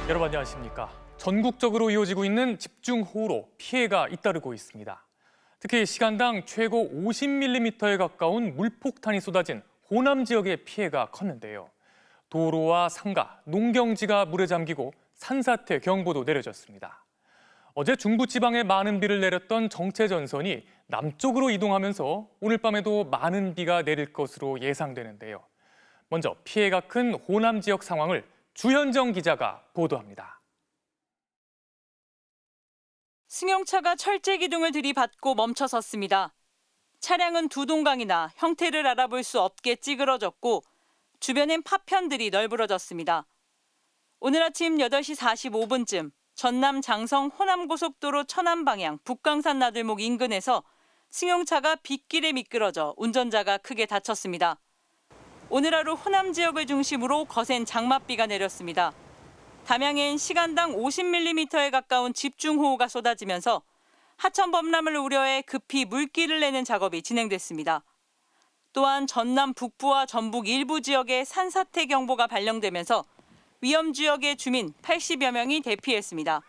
여러분 안녕하십니까. 전국적으로 이어지고 있는 집중호우로 피해가 잇따르고 있습니다. 특히 시간당 최고 50mm에 가까운 물폭탄이 쏟아진 호남 지역의 피해가 컸는데요. 도로와 상가, 농경지가 물에 잠기고 산사태 경보도 내려졌습니다. 어제 중부지방에 많은 비를 내렸던 정체전선이 남쪽으로 이동하면서 오늘 밤에도 많은 비가 내릴 것으로 예상되는데요. 먼저 피해가 큰 호남 지역 상황을 주현정 기자가 보도합니다. 승용차가 철제 기둥을 들이받고 멈춰섰습니다. 차량은 두 동강이나 형태를 알아볼 수 없게 찌그러졌고 주변엔 파편들이 널브러졌습니다. 오늘 아침 8시 45분쯤 전남 장성 호남고속도로 천안 방향 북강산 나들목 인근에서 승용차가 빗길에 미끄러져 운전자가 크게 다쳤습니다. 오늘 하루 호남 지역을 중심으로 거센 장맛비가 내렸습니다. 담양엔 시간당 50mm에 가까운 집중호우가 쏟아지면서 하천 범람을 우려해 급히 물길을 내는 작업이 진행됐습니다. 또한 전남 북부와 전북 일부 지역에 산사태 경보가 발령되면서 위험 지역의 주민 80여 명이 대피했습니다.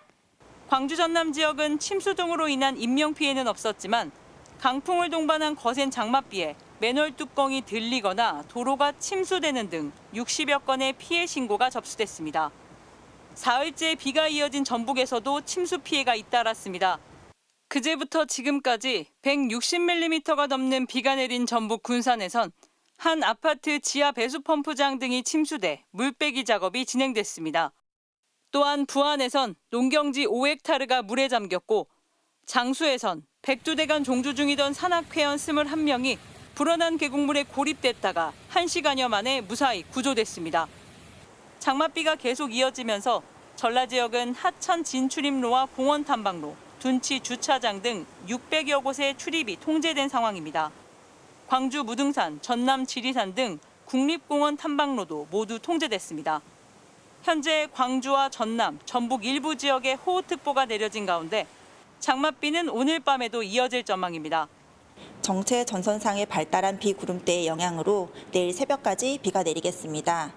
광주 전남 지역은 침수 등으로 인한 인명 피해는 없었지만 강풍을 동반한 거센 장맛비에 맨홀 뚜껑이 들리거나 도로가 침수되는 등 60여 건의 피해 신고가 접수됐습니다. 사흘째 비가 이어진 전북에서도 침수 피해가 잇따랐습니다. 그제부터 지금까지 160mm가 넘는 비가 내린 전북 군산에선 한 아파트 지하 배수 펌프장 등이 침수돼 물빼기 작업이 진행됐습니다. 또한 부안에선 농경지 5헥타르가 물에 잠겼고 장수에선 102대간 종주 중이던 산악회원 21명이 불어난 계곡물에 고립됐다가 1시간여 만에 무사히 구조됐습니다. 장맛비가 계속 이어지면서 전라 지역은 하천 진출입로와 공원 탐방로, 둔치 주차장 등 600여 곳의 출입이 통제된 상황입니다. 광주 무등산, 전남 지리산 등 국립공원 탐방로도 모두 통제됐습니다. 현재 광주와 전남, 전북 일부 지역에 호우특보가 내려진 가운데 장맛비는 오늘 밤에도 이어질 전망입니다. 정체 전선상에 발달한 비구름대의 영향으로 내일 새벽까지 비가 내리겠습니다.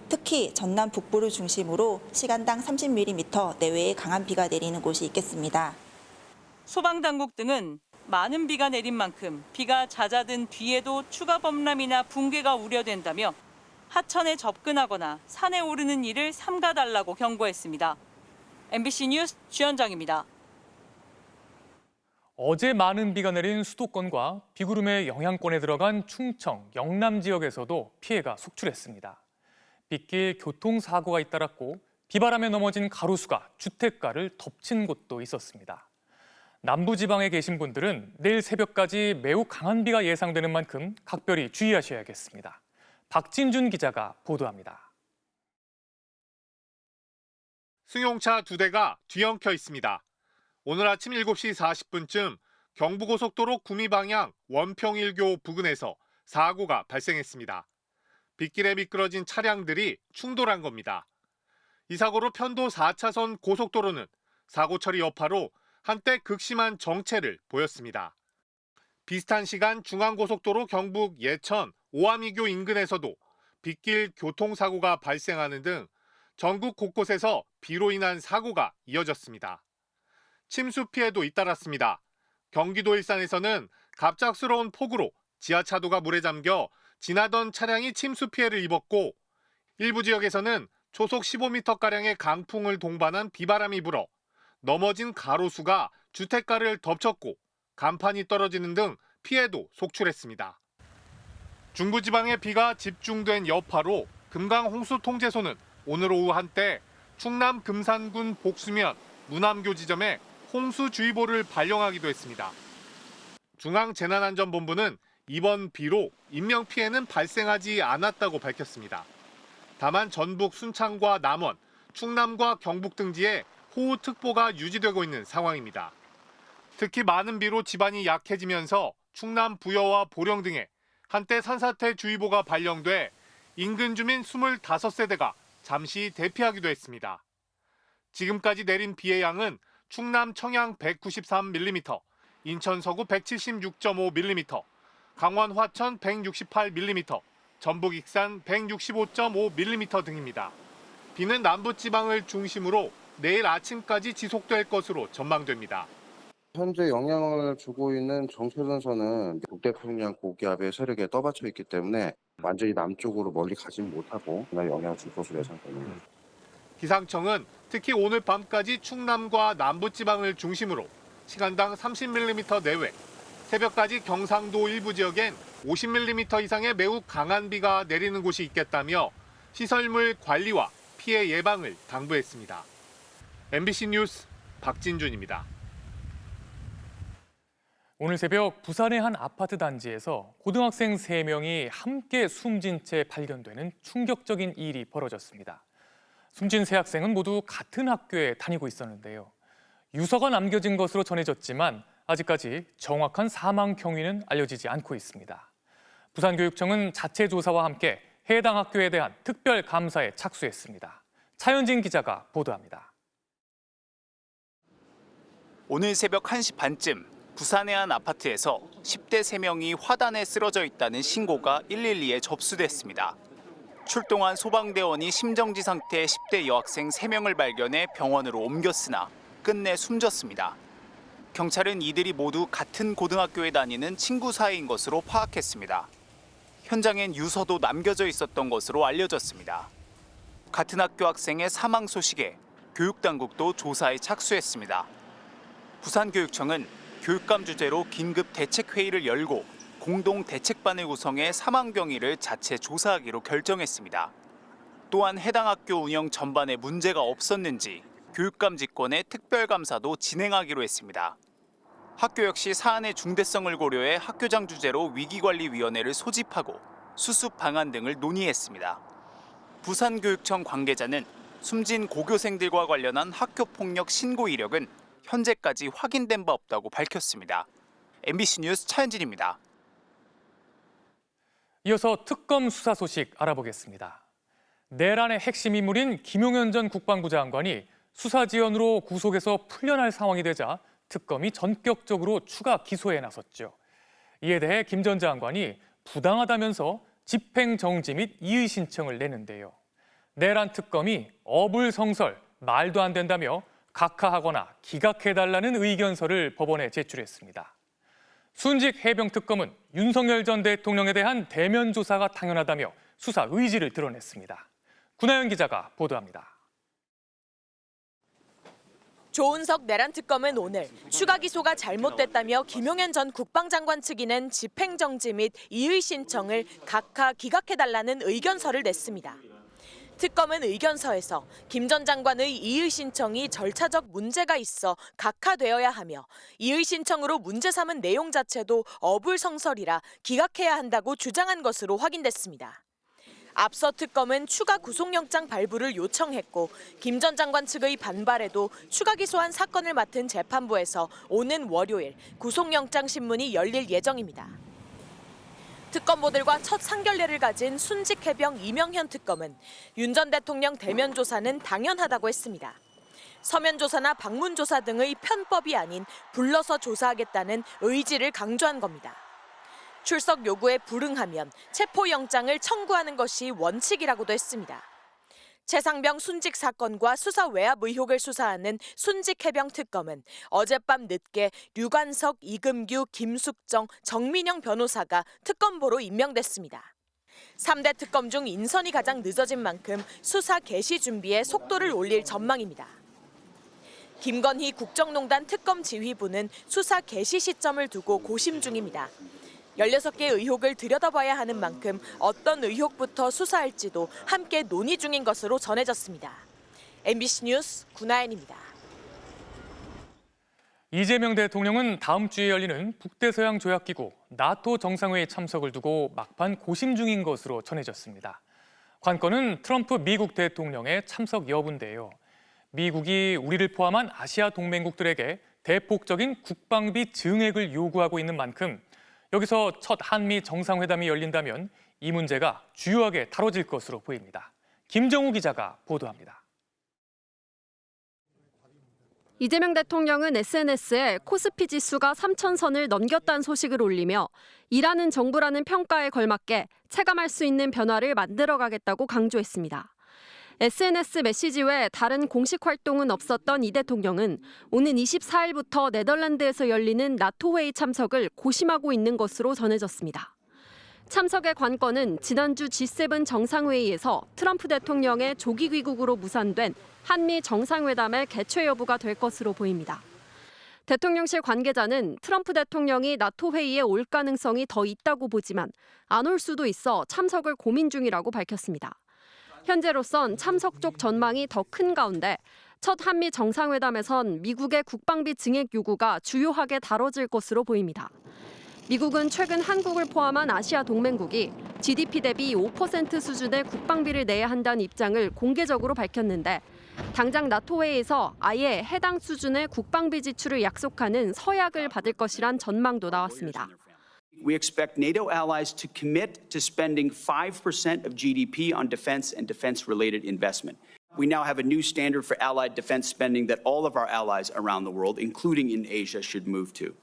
특히 전남 북부를 중심으로 시간당 30mm 내외의 강한 비가 내리는 곳이 있겠습니다. 소방당국 등은 많은 비가 내린 만큼 비가 잦아든 뒤에도 추가 범람이나 붕괴가 우려된다며 하천에 접근하거나 산에 오르는 일을 삼가달라고 경고했습니다. MBC 뉴스 주현정입니다. 어제 많은 비가 내린 수도권과 비구름의 영향권에 들어간 충청, 영남 지역에서도 피해가 속출했습니다. 빗길 교통사고가 잇따랐고 비바람에 넘어진 가로수가 주택가를 덮친 곳도 있었습니다. 남부지방에 계신 분들은 내일 새벽까지 매우 강한 비가 예상되는 만큼 각별히 주의하셔야겠습니다. 박진준 기자가 보도합니다. 승용차 2대가 뒤엉켜 있습니다. 오늘 아침 7시 40분쯤 경부고속도로 구미 방향 원평일교 부근에서 사고가 발생했습니다. 빗길에 미끄러진 차량들이 충돌한 겁니다. 이 사고로 편도 4차선 고속도로는 사고 처리 여파로 한때 극심한 정체를 보였습니다. 비슷한 시간 중앙고속도로 경북 예천 오암이교 인근에서도 빗길 교통사고가 발생하는 등 전국 곳곳에서 비로 인한 사고가 이어졌습니다. 침수 피해도 잇따랐습니다. 경기도 일산에서는 갑작스러운 폭우로 지하차도가 물에 잠겨 지나던 차량이 침수 피해를 입었고 일부 지역에서는 초속 15m가량의 강풍을 동반한 비바람이 불어 넘어진 가로수가 주택가를 덮쳤고 간판이 떨어지는 등 피해도 속출했습니다. 중부지방에 비가 집중된 여파로 금강홍수통제소는 오늘 오후 한때 충남 금산군 복수면 무남교 지점에 홍수주의보를 발령하기도 했습니다. 중앙재난안전본부는 이번 비로 인명피해는 발생하지 않았다고 밝혔습니다. 다만 전북 순창과 남원, 충남과 경북 등지에 호우특보가 유지되고 있는 상황입니다. 특히 많은 비로 지반이 약해지면서 충남 부여와 보령 등에 한때 산사태주의보가 발령돼 인근 주민 25세대가 잠시 대피하기도 했습니다. 지금까지 내린 비의 양은 충남 청양 193mm, 인천 서구 176.5mm, 강원 화천 168mm, 전북 익산 165.5mm 등입니다. 비는 남부지방을 중심으로 내일 아침까지 지속될 것으로 전망됩니다. 현재 영향을 주고 있는 정체전선은 북태평양 고기압의 세력에 떠받쳐 있기 때문에 완전히 남쪽으로 멀리 가진 못하고 그날 영향을 줄 것으로 예상됩니다. 기상청은 특히 오늘 밤까지 충남과 남부지방을 중심으로 시간당 30mm 내외, 새벽까지 경상도 일부 지역엔 50mm 이상의 매우 강한 비가 내리는 곳이 있겠다며 시설물 관리와 피해 예방을 당부했습니다. MBC 뉴스 박진준입니다. 오늘 새벽 부산의 한 아파트 단지에서 고등학생 3명이 함께 숨진 채 발견되는 충격적인 일이 벌어졌습니다. 숨진 세 학생은 모두 같은 학교에 다니고 있었는데요. 유서가 남겨진 것으로 전해졌지만 아직까지 정확한 사망 경위는 알려지지 않고 있습니다. 부산교육청은 자체 조사와 함께 해당 학교에 대한 특별 감사에 착수했습니다. 차현진 기자가 보도합니다. 오늘 새벽 1시 반쯤 부산의 한 아파트에서 10대 3명이 화단에 쓰러져 있다는 신고가 112에 접수됐습니다. 출동한 소방대원이 심정지 상태의 10대 여학생 3명을 발견해 병원으로 옮겼으나 끝내 숨졌습니다. 경찰은 이들이 모두 같은 고등학교에 다니는 친구 사이인 것으로 파악했습니다. 현장엔 유서도 남겨져 있었던 것으로 알려졌습니다. 같은 학교 학생의 사망 소식에 교육당국도 조사에 착수했습니다. 부산교육청은 교육감 주재로 긴급 대책회의를 열고 공동 대책반을 구성해 사망 경위를 자체 조사하기로 결정했습니다. 또한 해당 학교 운영 전반에 문제가 없었는지 교육감 직권의 특별감사도 진행하기로 했습니다. 학교 역시 사안의 중대성을 고려해 학교장 주재로 위기관리위원회를 소집하고 수습 방안 등을 논의했습니다. 부산교육청 관계자는 숨진 고교생들과 관련한 학교폭력 신고 이력은 현재까지 확인된 바 없다고 밝혔습니다. MBC 뉴스 차현진입니다. 이어서 특검 수사 소식 알아보겠습니다. 내란의 핵심 인물인 김용현 전 국방부 장관이 수사 지연으로 구속에서 풀려날 상황이 되자 특검이 전격적으로 추가 기소에 나섰죠. 이에 대해 김 전 장관이 부당하다면서 집행정지 및 이의 신청을 내는데요. 내란 특검이 어불성설, 말도 안 된다며 각하하거나 기각해달라는 의견서를 법원에 제출했습니다. 순직 해병특검은 윤석열 전 대통령에 대한 대면 조사가 당연하다며 수사 의지를 드러냈습니다. 구나연 기자가 보도합니다. 조은석 내란특검은 오늘 추가 기소가 잘못됐다며 김용현 전 국방장관 측이 낸 집행정지 및 이의 신청을 각하 기각해달라는 의견서를 냈습니다. 특검은 의견서에서 김 전 장관의 이의 신청이 절차적 문제가 있어 각하되어야 하며 이의 신청으로 문제 삼은 내용 자체도 어불성설이라 기각해야 한다고 주장한 것으로 확인됐습니다. 앞서 특검은 추가 구속영장 발부를 요청했고 김 전 장관 측의 반발에도 추가 기소한 사건을 맡은 재판부에서 오는 월요일 구속영장 신문이 열릴 예정입니다. 특검보들과 첫 상견례를 가진 순직 해병 이명현 특검은 윤 전 대통령 대면 조사는 당연하다고 했습니다. 서면 조사나 방문 조사 등의 편법이 아닌 불러서 조사하겠다는 의지를 강조한 겁니다. 출석 요구에 불응하면 체포영장을 청구하는 것이 원칙이라고도 했습니다. 최상병 순직 사건과 수사 외압 의혹을 수사하는 순직 해병 특검은 어젯밤 늦게 류관석, 이금규, 김숙정, 정민영 변호사가 특검보로 임명됐습니다. 3대 특검 중 인선이 가장 늦어진 만큼 수사 개시 준비에 속도를 올릴 전망입니다. 김건희 국정농단 특검 지휘부는 수사 개시 시점을 두고 고심 중입니다. 16개 의혹을 들여다봐야 하는 만큼 어떤 의혹부터 수사할지도 함께 논의 중인 것으로 전해졌습니다. MBC 뉴스 구나연입니다. 이재명 대통령은 다음 주에 열리는 북대서양 조약기구 나토 정상회의 참석을 두고 막판 고심 중인 것으로 전해졌습니다. 관건은 트럼프 미국 대통령의 참석 여부인데요. 미국이 우리를 포함한 아시아 동맹국들에게 대폭적인 국방비 증액을 요구하고 있는 만큼 여기서 첫 한미 정상회담이 열린다면 이 문제가 주요하게 다뤄질 것으로 보입니다. 김정우 기자가 보도합니다. 이재명 대통령은 SNS에 코스피 지수가 3,000선을 넘겼다는 소식을 올리며 일하는 정부라는 평가에 걸맞게 체감할 수 있는 변화를 만들어가겠다고 강조했습니다. SNS 메시지 외 다른 공식 활동은 없었던 이 대통령은 오는 24일부터 네덜란드에서 열리는 나토 회의 참석을 고심하고 있는 것으로 전해졌습니다. 참석의 관건은 지난주 G7 정상회의에서 트럼프 대통령의 조기 귀국으로 무산된 한미 정상회담의 개최 여부가 될 것으로 보입니다. 대통령실 관계자는 트럼프 대통령이 나토 회의에 올 가능성이 더 있다고 보지만 안 올 수도 있어 참석을 고민 중이라고 밝혔습니다. 현재로선 참석 쪽 전망이 더 큰 가운데 첫 한미 정상회담에선 미국의 국방비 증액 요구가 주요하게 다뤄질 것으로 보입니다. 미국은 최근 한국을 포함한 아시아 동맹국이 GDP 대비 5% 수준의 국방비를 내야 한다는 입장을 공개적으로 밝혔는데 당장 나토 회의에서 아예 해당 수준의 국방비 지출을 약속하는 서약을 받을 것이란 전망도 나왔습니다. We expect NATO allies to commit to spending 5% of GDP on defense and defense-related investment. We now have a new standard for allied defense spending that all of our allies around the world, including in Asia, should move to.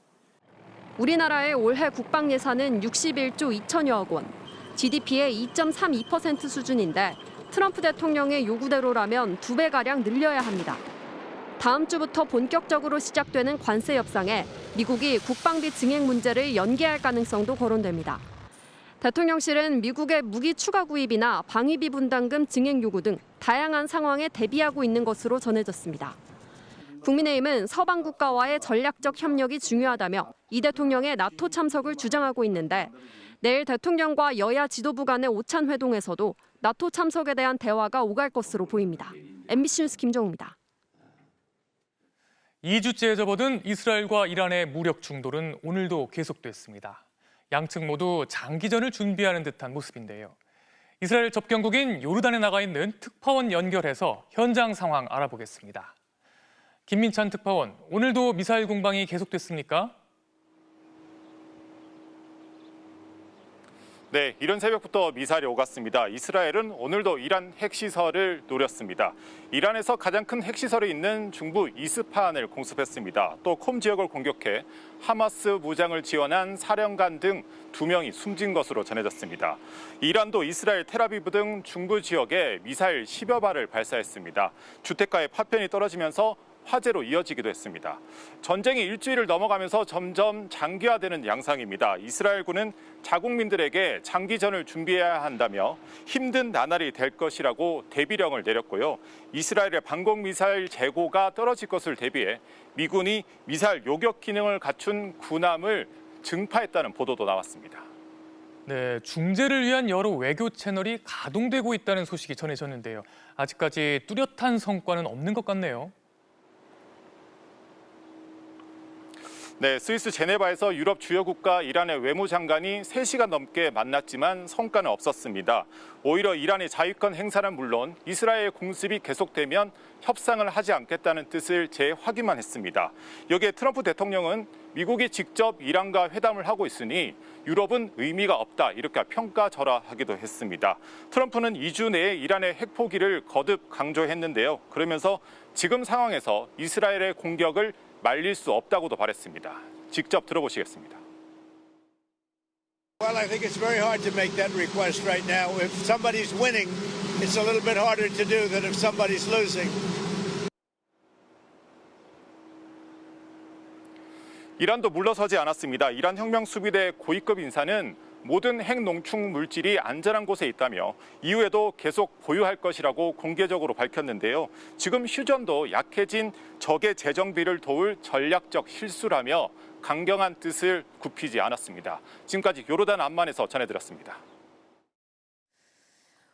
우리나라의 올해 국방 예산은 61조 2천여억 원, GDP의 2.32% 수준인데 트럼프 대통령의 요구대로라면 2배가량 늘려야 합니다. 다음 주부터 본격적으로 시작되는 관세 협상에 미국이 국방비 증액 문제를 연기할 가능성도 거론됩니다. 대통령실은 미국의 무기 추가 구입이나 방위비 분담금 증액 요구 등 다양한 상황에 대비하고 있는 것으로 전해졌습니다. 국민의힘은 서방 국가와의 전략적 협력이 중요하다며 이 대통령의 나토 참석을 주장하고 있는데 내일 대통령과 여야 지도부 간의 오찬 회동에서도 나토 참석에 대한 대화가 오갈 것으로 보입니다. MBC 뉴스 김정우입니다. 2주째 접어든 이스라엘과 이란의 무력 충돌은 오늘도 계속됐습니다. 양측 모두 장기전을 준비하는 듯한 모습인데요. 이스라엘 접경국인 요르단에 나가 있는 특파원 연결해서 현장 상황 알아보겠습니다. 김민찬 특파원, 오늘도 미사일 공방이 계속됐습니까? 네, 이른 새벽부터 미사일이 오갔습니다. 이스라엘은 오늘도 이란 핵시설을 노렸습니다. 이란에서 가장 큰 핵시설이 있는 중부 이스파한을 공습했습니다. 또 콤 지역을 공격해 하마스 무장을 지원한 사령관 등 2명이 숨진 것으로 전해졌습니다. 이란도 이스라엘 텔아비브 등 중부 지역에 미사일 10여 발을 발사했습니다. 주택가의 파편이 떨어지면서 화재로 이어지기도 했습니다. 전쟁이 일주일을 넘어가면서 점점 장기화되는 양상입니다. 이스라엘군은 자국민들에게 장기전을 준비해야 한다며 힘든 나날이 될 것이라고 대비령을 내렸고요. 이스라엘의 방공미사일 재고가 떨어질 것을 대비해 미군이 미사일 요격 기능을 갖춘 군함을 증파했다는 보도도 나왔습니다. 네, 중재를 위한 여러 외교 채널이 가동되고 있다는 소식이 전해졌는데요. 아직까지 뚜렷한 성과는 없는 것 같네요. 네, 스위스 제네바에서 유럽 주요 국가 이란의 외무장관이 3시간 넘게 만났지만 성과는 없었습니다. 오히려 이란의 자위권 행사는 물론 이스라엘 공습이 계속되면 협상을 하지 않겠다는 뜻을 재확인만 했습니다. 여기에 트럼프 대통령은 미국이 직접 이란과 회담을 하고 있으니 유럽은 의미가 없다 이렇게 평가절하하기도 했습니다. 트럼프는 2주 내에 이란의 핵포기를 거듭 강조했는데요. 그러면서 지금 상황에서 이스라엘의 공격을 말릴 수 없다고도 말했습니다. 직접 들어보시겠습니다. Well, I think it's very hard to make that request right now. If somebody's winning, it's a little bit harder to do than if somebody's losing. 이란도 물러서지 않았습니다. 이란 혁명수비대 고위급 인사는 모든 핵농축 물질이 안전한 곳에 있다며 이후에도 계속 보유할 것이라고 공개적으로 밝혔는데요. 지금 휴전도 약해진 적의 재정비를 도울 전략적 실수라며 강경한 뜻을 굽히지 않았습니다. 지금까지 요르단 암만에서 전해드렸습니다.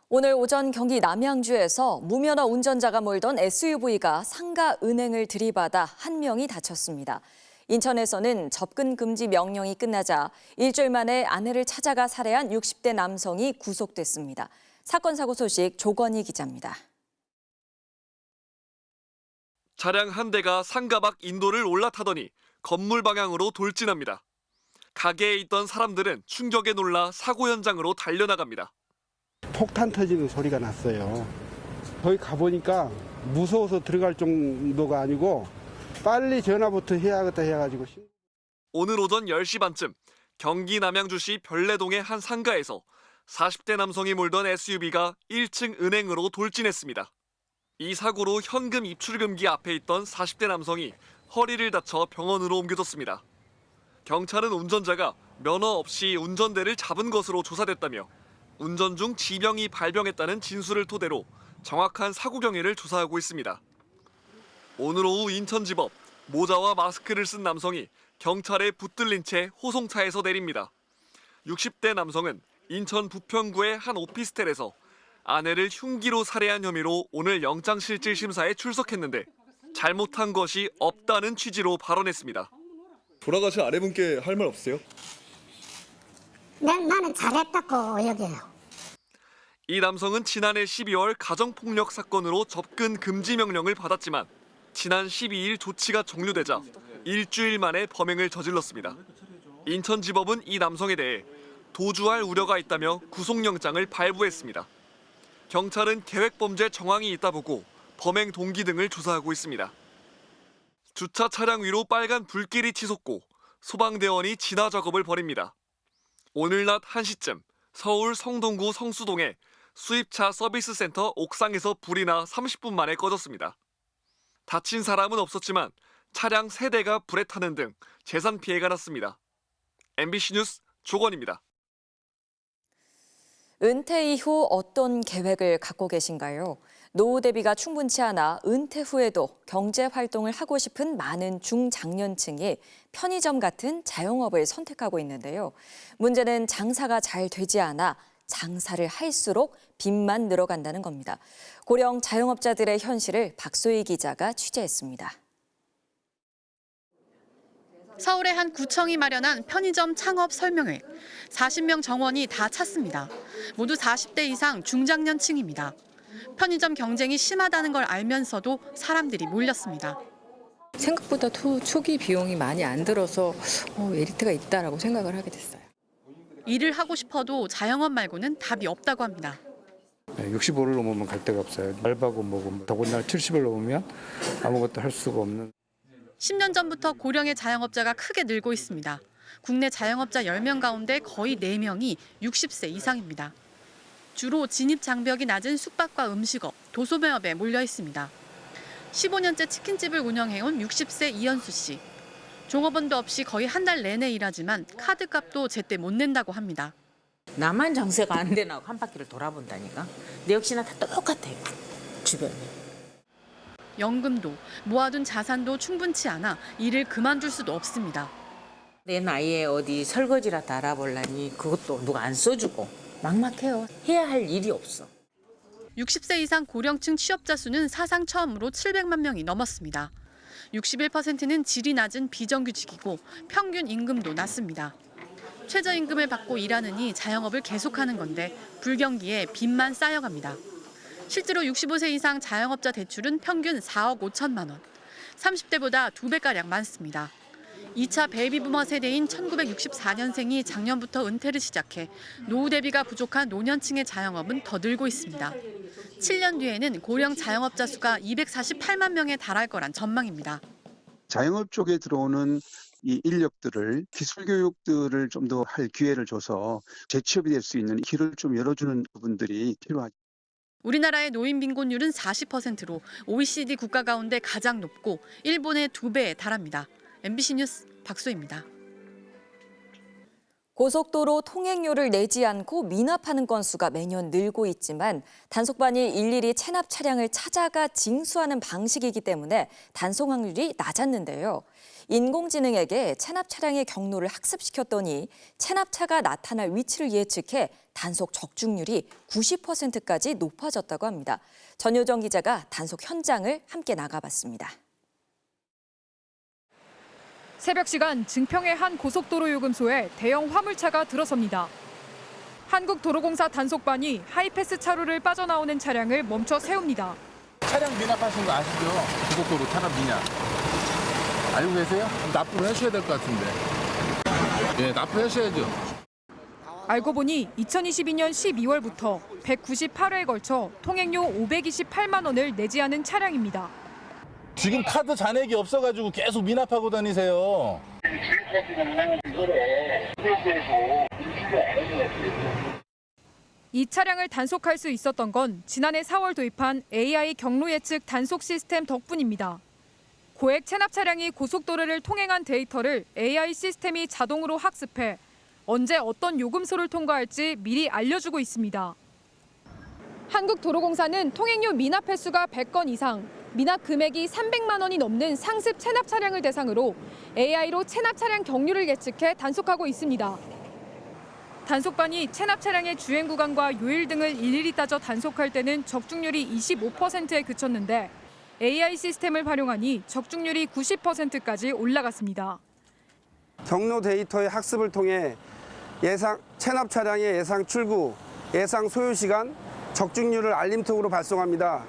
오늘 오전 경기 남양주에서 무면허 운전자가 몰던 SUV가 상가 은행을 들이받아 한 명이 다쳤습니다. 인천에서는 접근 금지 명령이 끝나자 일주일 만에 아내를 찾아가 살해한 60대 남성이 구속됐습니다. 사건 사고 소식 조건희 기자입니다. 차량 한 대가 상가 밖 인도를 올라타더니 건물 방향으로 돌진합니다. 가게에 있던 사람들은 충격에 놀라 사고 현장으로 달려나갑니다. 폭탄 터지는 소리가 났어요. 거기 가보니까 무서워서 들어갈 정도가 아니고 빨리 전화부터 해야겠다 해가지고. 오늘 오전 10시 반쯤 경기 남양주시 별내동의 한 상가에서 40대 남성이 몰던 SUV가 1층 은행으로 돌진했습니다. 이 사고로 현금 입출금기 앞에 있던 40대 남성이 허리를 다쳐 병원으로 옮겨졌습니다. 경찰은 운전자가 면허 없이 운전대를 잡은 것으로 조사됐다며 운전 중 지병이 발병했다는 진술을 토대로 정확한 사고 경위를 조사하고 있습니다. 오늘 오후 인천지법 모자와 마스크를 쓴 남성이 경찰에 붙들린 채 호송차에서 내립니다. 60대 남성은 인천 부평구의 한 오피스텔에서 아내를 흉기로 살해한 혐의로 오늘 영장실질심사에 출석했는데 잘못한 것이 없다는 취지로 발언했습니다. 돌아가신 아내분께 할 말 없으세요? 나는 잘했다고 여겨요. 이 남성은 지난해 12월 가정폭력 사건으로 접근 금지 명령을 받았지만 지난 12일 조치가 종료되자 일주일 만에 범행을 저질렀습니다. 인천지법은 이 남성에 대해 도주할 우려가 있다며 구속영장을 발부했습니다. 경찰은 계획범죄 정황이 있다 보고 범행 동기 등을 조사하고 있습니다. 주차 차량 위로 빨간 불길이 치솟고 소방대원이 진화 작업을 벌입니다. 오늘 낮 1시쯤 서울 성동구 성수동의 수입차 서비스 센터 옥상에서 불이 나 30분 만에 꺼졌습니다. 다친 사람은 없었지만 차량 3대가 불에 타는 등 재산 피해가 났습니다. MBC 뉴스 조건입니다. 은퇴 이후 어떤 계획을 갖고 계신가요? 노후 대비가 충분치 않아 은퇴 후에도 경제 활동을 하고 싶은 많은 중장년층이 편의점 같은 자영업을 선택하고 있는데요. 문제는 장사가 잘 되지 않아 장사를 할수록 빚만 늘어간다는 겁니다. 고령 자영업자들의 현실을 박소희 기자가 취재했습니다. 서울의 한 구청이 마련한 편의점 창업 설명회. 40명 정원이 다 찼습니다. 모두 40대 이상 중장년층입니다. 편의점 경쟁이 심하다는 걸 알면서도 사람들이 몰렸습니다. 생각보다 초기 비용이 많이 안 들어서 메리트가 있다라고 생각을 하게 됐어요. 일을 하고 싶어도 자영업 말고는 답이 없다고 합니다. 65를 넘으면 갈 데가 없어요. 알바고 뭐고 더군다나 70을 넘으면 아무것도 할 수가 없는. 10년 전부터 고령의 자영업자가 크게 늘고 있습니다. 국내 자영업자 10명 가운데 거의 4명이 60세 이상입니다. 주로 진입 장벽이 낮은 숙박과 음식업, 도소매업에 몰려 있습니다. 15년째 치킨집을 운영해온 60세 이현수 씨. 종업원도 없이 거의 한 달 내내 일하지만 카드값도 제때 못 낸다고 합니다. 나만 장사가 안 되나 한 바퀴를 돌아본다니까. 내 역시나 다 똑같아요. 주변에. 연금도 모아둔 자산도 충분치 않아 일을 그만둘 수도 없습니다. 내 나이에 어디 설거지라도 알아보려니 그것도 누가 안 써주고 막막해요. 해야 할 일이 없어. 60세 이상 고령층 취업자 수는 사상 처음으로 700만 명이 넘었습니다. 61%는 질이 낮은 비정규직이고 평균 임금도 낮습니다. 최저임금을 받고 일하느니 자영업을 계속하는 건데 불경기에 빚만 쌓여갑니다. 실제로 65세 이상 자영업자 대출은 평균 4억 5천만 원, 30대보다 2배가량 많습니다. 2차 베이비부머 세대인 1964년생이 작년부터 은퇴를 시작해 노후 대비가 부족한 노년층의 자영업은 더 늘고 있습니다. 7년 뒤에는 고령 자영업자 수가 248만 명에 달할 거란 전망입니다. 자영업 쪽에 들어오는 이 인력들을 기술 교육들을 좀 더 할 기회를 줘서 재취업이 될 수 있는 길을 좀 열어주는 부분들이 필요하죠. 우리나라의 노인 빈곤율은 40%로 OECD 국가 가운데 가장 높고 일본의 2배에 달합니다. MBC 뉴스 박소희입니다. 고속도로 통행료를 내지 않고 미납하는 건수가 매년 늘고 있지만 단속반이 일일이 체납 차량을 찾아가 징수하는 방식이기 때문에 단속 확률이 낮았는데요. 인공지능에게 체납 차량의 경로를 학습시켰더니 체납차가 나타날 위치를 예측해 단속 적중률이 90%까지 높아졌다고 합니다. 전효정 기자가 단속 현장을 함께 나가봤습니다. 새벽 시간 증평의 한 고속도로 요금소에 대형 화물차가 들어섭니다. 한국도로공사 단속반이 하이패스 차로를 빠져나오는 차량을 멈춰 세웁니다. 차량 미납하신 거 아시죠? 고속도로 차량 미납. 알고 계세요? 납부를 하셔야 될 것 같은데. 예, 납부하셔야죠. 알고 보니 2022년 12월부터 198회에 걸쳐 통행료 528만 원을 내지 않은 차량입니다. 지금 카드 잔액이 없어가지고 계속 미납하고 다니세요. 이 차량을 단속할 수 있었던 건 지난해 4월 도입한 AI 경로 예측 단속 시스템 덕분입니다. 고액 체납 차량이 고속도로를 통행한 데이터를 AI 시스템이 자동으로 학습해 언제 어떤 요금소를 통과할지 미리 알려주고 있습니다. 한국도로공사는 통행료 미납 횟수가 100건 이상, 미납 금액이 300만 원이 넘는 상습 체납 차량을 대상으로 AI로 체납 차량 경류를 예측해 단속하고 있습니다. 단속반이 체납 차량의 주행 구간과 요일 등을 일일이 따져 단속할 때는 적중률이 25%에 그쳤는데 AI 시스템을 활용하니 적중률이 90%까지 올라갔습니다. 경로 데이터의 학습을 통해 예상 체납 차량의 예상 출구, 예상 소요 시간, 적중률을 알림톡으로 발송합니다.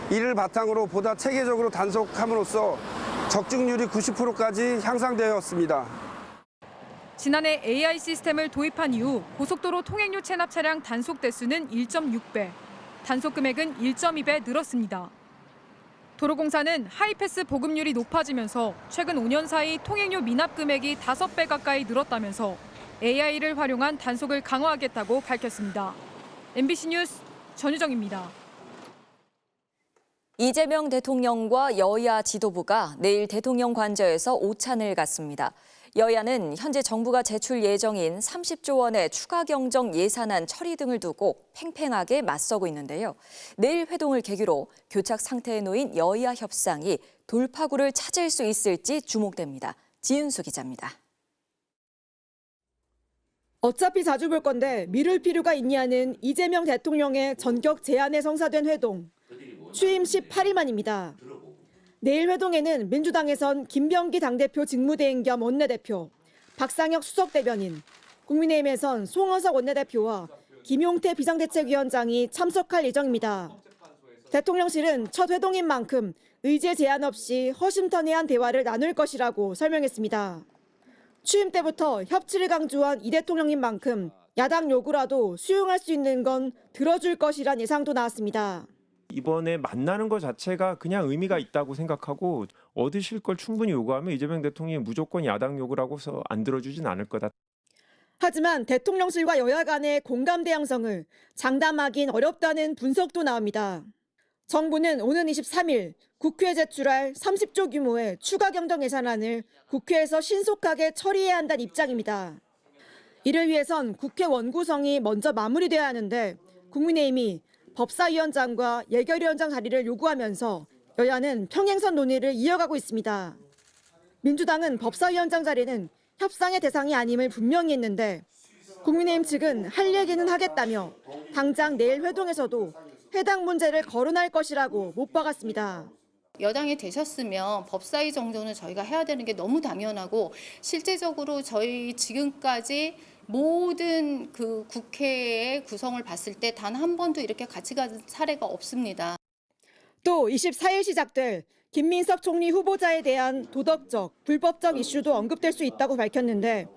이를 바탕으로 보다 체계적으로 단속함으로써 적중률이 90%까지 향상되었습니다. 지난해 AI 시스템을 도입한 이후 고속도로 통행료 체납 차량 단속 대수는 1.6배, 단속 금액은 1.2배 늘었습니다. 도로공사는 하이패스 보급률이 높아지면서 최근 5년 사이 통행료 미납 금액이 5배 가까이 늘었다면서 AI를 활용한 단속을 강화하겠다고 밝혔습니다. MBC 뉴스 전유정입니다. 이재명 대통령과 여야 지도부가 내일 대통령 관저에서 오찬을 갖습니다. 여야는 현재 정부가 제출 예정인 30조 원의 추가 경정 예산안 처리 등을 두고 팽팽하게 맞서고 있는데요. 내일 회동을 계기로 교착 상태에 놓인 여야 협상이 돌파구를 찾을 수 있을지 주목됩니다. 지은수 기자입니다. 어차피 자주 볼 건데 미룰 필요가 있냐는 이재명 대통령의 전격 제안에 성사된 회동. 취임 18일 만입니다. 내일 회동에는 민주당에선 김병기 당대표 직무대행 겸 원내대표, 박상혁 수석대변인, 국민의힘에선 송원석 원내대표와 김용태 비상대책위원장이 참석할 예정입니다. 대통령실은 첫 회동인 만큼 의제 제한 없이 허심탄회한 대화를 나눌 것이라고 설명했습니다. 취임 때부터 협치를 강조한 이 대통령인 만큼 야당 요구라도 수용할 수 있는 건 들어줄 것이란 예상도 나왔습니다. 이번에 만나는 것 자체가 그냥 의미가 있다고 생각하고 얻으실 걸 충분히 요구하면 이재명 대통령이 무조건 야당 요구를 하고서 안 들어주진 않을 거다. 하지만 대통령실과 여야 간의 공감대 형성을 장담하긴 어렵다는 분석도 나옵니다. 정부는 오는 23일 국회에 제출할 30조 규모의 추가 경정 예산안을 국회에서 신속하게 처리해야 한다는 입장입니다. 이를 위해선 국회 원구성이 먼저 마무리돼야 하는데 국민의힘이 법사위원장과 예결위원장 자리를 요구하면서 여야는 평행선 논의를 이어가고 있습니다. 민주당은 법사위원장 자리는 협상의 대상이 아님을 분명히 했는데 국민의힘 측은 할 얘기는 하겠다며 당장 내일 회동에서도 해당 문제를 거론할 것이라고 못 박았습니다. 여당이 되셨으면 법사위 정도는 저희가 해야 되는 게 너무 당연하고 실제적으로 저희 지금까지 모든 그 국회의 구성을 봤을 때 단 한 번도 이렇게 같이 간 사례가 없습니다. 또 24일 시작될 김민석 총리 후보자에 대한 도덕적, 불법적 이슈도 언급될 수 있다고 밝혔는데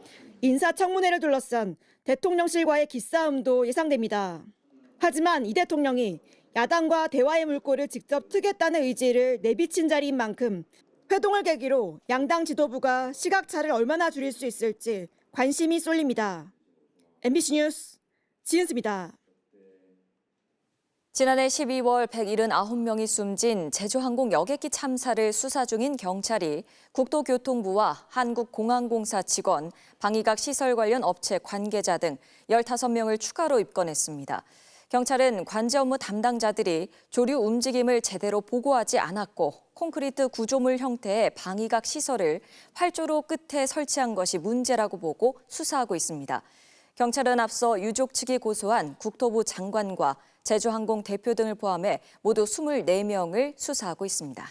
인사청문회를 둘러싼 대통령실과의 기싸움도 예상됩니다. 하지만 이 대통령이 야당과 대화의 물꼬를 직접 트겠다는 의지를 내비친 자리인 만큼 회동을 계기로 양당 지도부가 시각차를 얼마나 줄일 수 있을지 관심이 쏠립니다. MBC 뉴스 지은수입니다. 지난해 12월 179명이 숨진 제주항공 여객기 참사를 수사 중인 경찰이 국토교통부와 한국공항공사 직원, 방위각 시설 관련 업체 관계자 등 15명을 추가로 입건했습니다. 경찰은 관제 업무 담당자들이 조류 움직임을 제대로 보고하지 않았고 콘크리트 구조물 형태의 방위각 시설을 활주로 끝에 설치한 것이 문제라고 보고 수사하고 있습니다. 경찰은 앞서 유족 측이 고소한 국토부 장관과 제주항공 대표 등을 포함해 모두 24명을 수사하고 있습니다.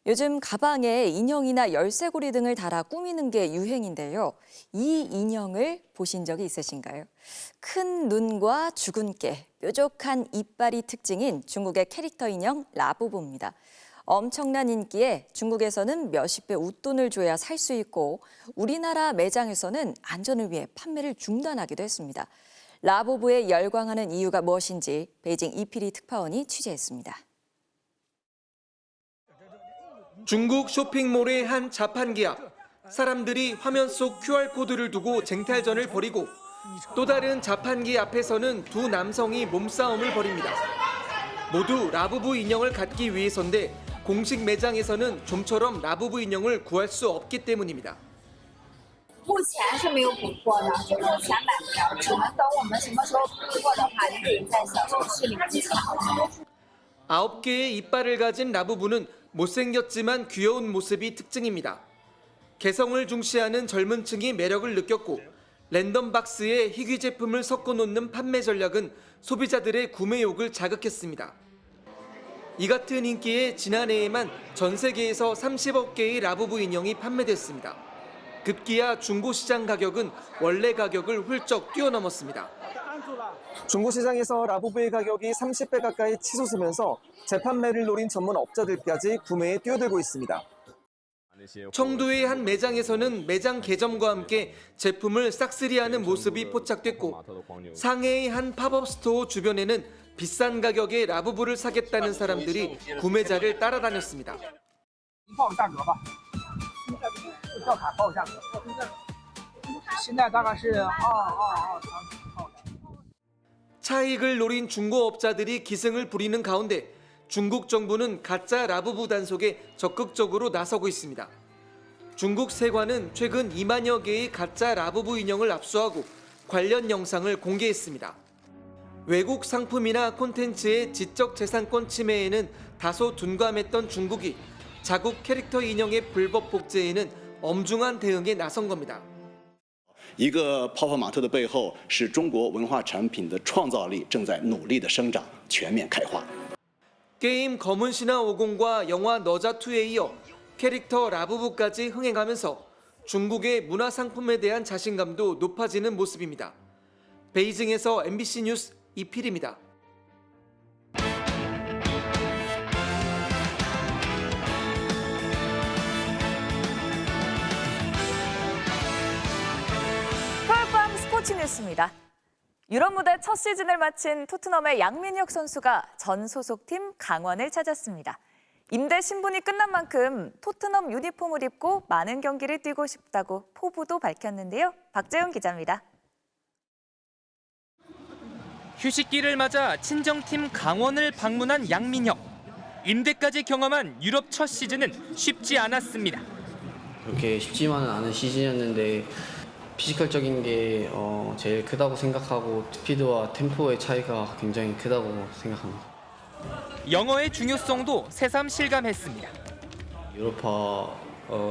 요즘 가방에 인형이나 열쇠고리 등을 달아 꾸미는 게 유행인데요. 이 인형을 보신 적이 있으신가요? 큰 눈과 죽은 깨, 뾰족한 이빨이 특징인 중국의 캐릭터 인형 라부부입니다. 엄청난 인기에 중국에서는 몇십 배 웃돈을 줘야 살 수 있고 우리나라 매장에서는 안전을 위해 판매를 중단하기도 했습니다. 라부부에 열광하는 이유가 무엇인지 베이징 이피리 특파원이 취재했습니다. 중국 쇼핑몰의 한 자판 기업. 사람들이 화면 속 QR코드를 두고 쟁탈전을 벌이고 또 다른 자판기 앞에서는 두 남성이 몸싸움을 벌입니다. 모두 라부부 인형을 갖기 위해서인데 공식 매장에서는 좀처럼 라부부 인형을 구할 수 없기 때문입니다. 目前是没有补货的，就目前买不了，只能等我们什么时候补货的话，就可以在小程序里面抢。 9개의 이빨을 가진 라부부는 못생겼지만 귀여운 모습이 특징입니다. 개성을 중시하는 젊은 층이 매력을 느꼈고 랜덤 박스에 희귀 제품을 섞어 놓는 판매 전략은 소비자들의 구매욕을 자극했습니다. 이 같은 인기에 지난해에만 전 세계에서 30억 개의 라부부 인형이 판매됐습니다. 급기야 중고시장 가격은 원래 가격을 훌쩍 뛰어넘었습니다. 중고시장에서 라부부의 가격이 30배 가까이 치솟으면서 재판매를 노린 전문 업자들까지 구매에 뛰어들고 있습니다. 청도의 한 매장에서는 매장 개점과 함께 제품을 싹쓸이하는 모습이 포착됐고 상해의 한 팝업 스토어 주변에는 비싼 가격에 라부부를 사겠다는 사람들이 구매자를 따라다녔습니다. 차익을 노린 중고업자들이 기승을 부리는 가운데 중국 정부는 가짜 라부부 단속에 적극적으로 나서고 있습니다. 중국 세관은 최근 2만여 개의 가짜 라부부 인형을 압수하고 관련 영상을 공개했습니다. 외국 상품이나 콘텐츠의 지적재산권 침해에는 다소 둔감했던 중국이 자국 캐릭터 인형의 불법 복제에는 엄중한 대응에 나선 겁니다. 一个泡泡玛特的背后是中国文化产品的创造力正在努力的生长，全面开花。 게임 검은 신화 50과 영화 너자2에 이어 캐릭터 라부부까지 흥행하면서 중국의 문화 상품에 대한 자신감도 높아지는 모습입니다. 베이징에서 MBC 뉴스 이필입니다. 토요일 밤 스포츠 뉴스입니다. 유럽 무대 첫 시즌을 마친 토트넘의 양민혁 선수가 전 소속팀 강원을 찾았습니다. 임대 신분이 끝난 만큼 토트넘 유니폼을 입고 많은 경기를 뛰고 싶다고 포부도 밝혔는데요. 박재훈 기자입니다. 휴식기를 맞아 친정팀 강원을 방문한 양민혁. 임대까지 경험한 유럽 첫 시즌은 쉽지 않았습니다. 그렇게 쉽지만은 않은 시즌이었는데 피지컬적인 게 제일 크다고 생각하고 스피드와 템포의 차이가 굉장히 크다고 생각합니다. 영어의 중요성도 새삼 실감했습니다. 유로파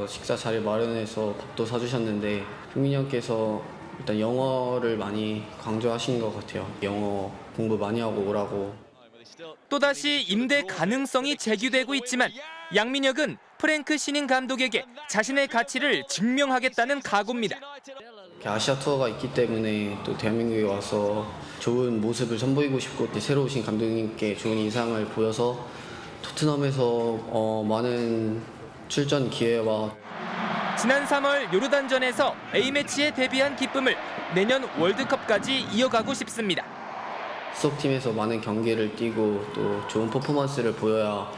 식사 자리 마련해서 밥도 사주셨는데 흥민이 형께서 일단 영어를 많이 강조하신 것 같아요. 영어 공부 많이 하고 오라고. 또다시 임대 가능성이 제기되고 있지만 양민혁은 프랭크 신인 감독에게 자신의 가치를 증명하겠다는 각오입니다. 아시아 투어가 있기 때문에 또 대한민국에 와서 좋은 모습을 선보이고 싶고 새로 오신 감독님께 좋은 인상을 보여서 토트넘에서 많은 출전 기회와 지난 3월 요르단전에서 A매치에 데뷔한 기쁨을 내년 월드컵까지 이어가고 싶습니다. 소속팀에서 많은 경기를 뛰고 또 좋은 퍼포먼스를 보여야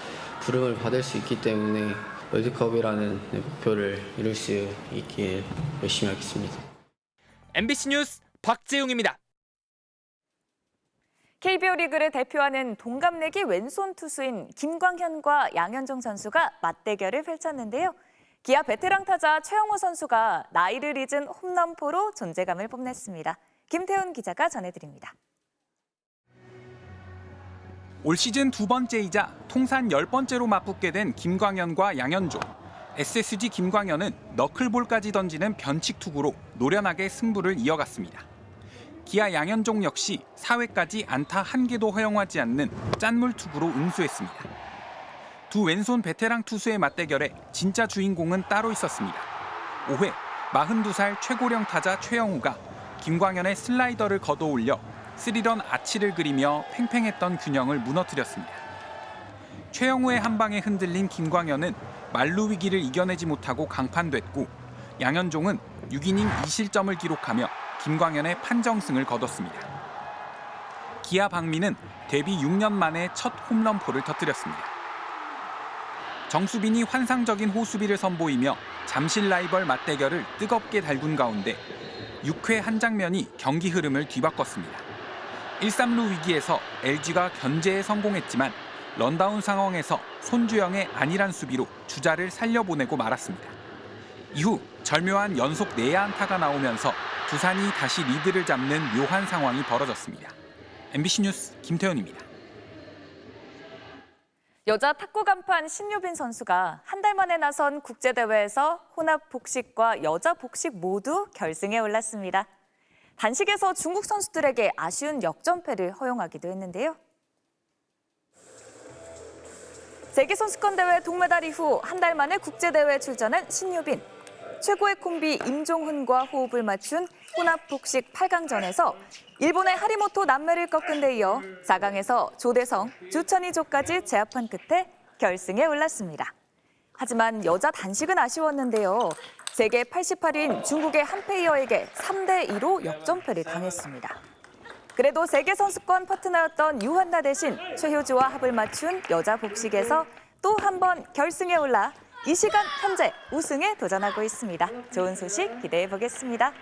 부름을 받을 수 있기 때문에 월드컵이라는 목표를 이룰 수 있길 열심히 하겠습니다. MBC 뉴스 박재웅입니다. KBO 리그를 대표하는 동갑내기 왼손 투수인 김광현과 양현종 선수가 맞대결을 펼쳤는데요. 기아 베테랑 타자 최영호 선수가 나이를 잊은 홈런포로 존재감을 뽐냈습니다. 김태훈 기자가 전해드립니다. 올 시즌 두 번째이자 통산 10번째로 맞붙게 된 김광현과 양현종. SSG 김광현은 너클볼까지 던지는 변칙 투구로 노련하게 승부를 이어갔습니다. 기아 양현종 역시 4회까지 안타 1개도 허용하지 않는 짠물 투구로 응수했습니다. 두 왼손 베테랑 투수의 맞대결에 진짜 주인공은 따로 있었습니다. 5회 42살 최고령 타자 최영우가 김광현의 슬라이더를 걷어올려 3런 아치를 그리며 팽팽했던 균형을 무너뜨렸습니다. 최영우의 한 방에 흔들린 김광현은 만루 위기를 이겨내지 못하고 강판됐고 양현종은 6이닝 2실점을 기록하며 김광현의 판정승을 거뒀습니다. 기아 박민은 데뷔 6년 만에 첫 홈런포를 터뜨렸습니다. 정수빈이 환상적인 호수비를 선보이며 잠실 라이벌 맞대결을 뜨겁게 달군 가운데 6회 한 장면이 경기 흐름을 뒤바꿨습니다. 1-3루 위기에서 LG가 견제에 성공했지만 런다운 상황에서 손주영의 안일한 수비로 주자를 살려보내고 말았습니다. 이후 절묘한 연속 내야 안타가 나오면서 두산이 다시 리드를 잡는 묘한 상황이 벌어졌습니다. MBC 뉴스 김태훈입니다. 여자 탁구 간판 신유빈 선수가 한 달 만에 나선 국제대회에서 혼합 복식과 여자 복식 모두 결승에 올랐습니다. 단식에서 중국 선수들에게 아쉬운 역전패를 허용하기도 했는데요. 세계선수권대회 동메달 이후 한 달 만에 국제대회에 출전한 신유빈. 최고의 콤비 임종훈과 호흡을 맞춘 혼합 복식 8강전에서 일본의 하리모토 남매를 꺾은 데 이어 4강에서 조대성, 주천이조까지 제압한 끝에 결승에 올랐습니다. 하지만 여자 단식은 아쉬웠는데요. 세계 88위인 중국의 한페이어에게 3대2로 역전패를 당했습니다. 그래도 세계선수권 파트너였던 유한나 대신 최효주와 합을 맞춘 여자 복식에서 또 한 번 결승에 올라 이 시간 현재 우승에 도전하고 있습니다. 좋은 소식 기대해 보겠습니다.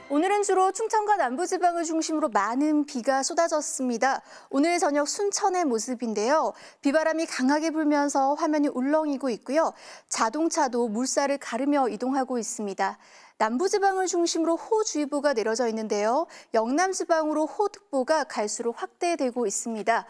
오늘은 주로 충청과 남부지방을 중심으로 많은 비가 쏟아졌습니다. 오늘 저녁 순천의 모습인데요. 비바람이 강하게 불면서 화면이 울렁이고 있고요. 자동차도 물살을 가르며 이동하고 있습니다. 남부지방을 중심으로 호주의보가 내려져 있는데요. 영남지방으로 호특보가 갈수록 확대되고 있습니다.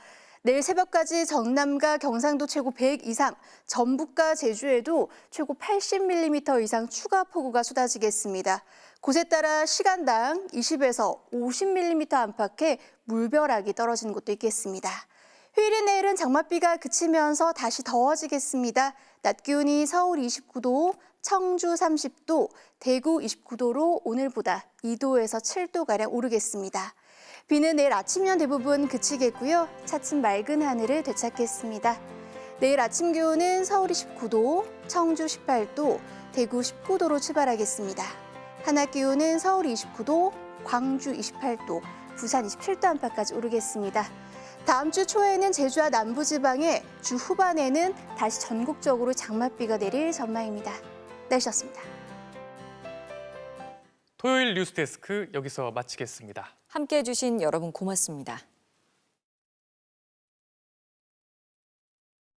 내일 새벽까지 전남과 경상도 최고 100 이상, 전북과 제주에도 최고 80mm 이상 추가 폭우가 쏟아지겠습니다. 곳에 따라 시간당 20에서 50mm 안팎의 물벼락이 떨어지는 곳도 있겠습니다. 휴일인 내일은 장맛비가 그치면서 다시 더워지겠습니다. 낮 기온이 서울 29도, 청주 30도, 대구 29도로 오늘보다 2도에서 7도가량 오르겠습니다. 비는 내일 아침이면 대부분 그치겠고요. 차츰 맑은 하늘을 되찾겠습니다. 내일 아침 기온은 서울 19도, 청주 18도, 대구 19도로 출발하겠습니다. 한낮 기온은 서울 29도, 광주 28도, 부산 27도 안팎까지 오르겠습니다. 다음 주 초에는 제주와 남부지방에 주 후반에는 다시 전국적으로 장맛비가 내릴 전망입니다. 날씨였습니다. 토요일 뉴스데스크 여기서 마치겠습니다. 함께해 주신 여러분 고맙습니다.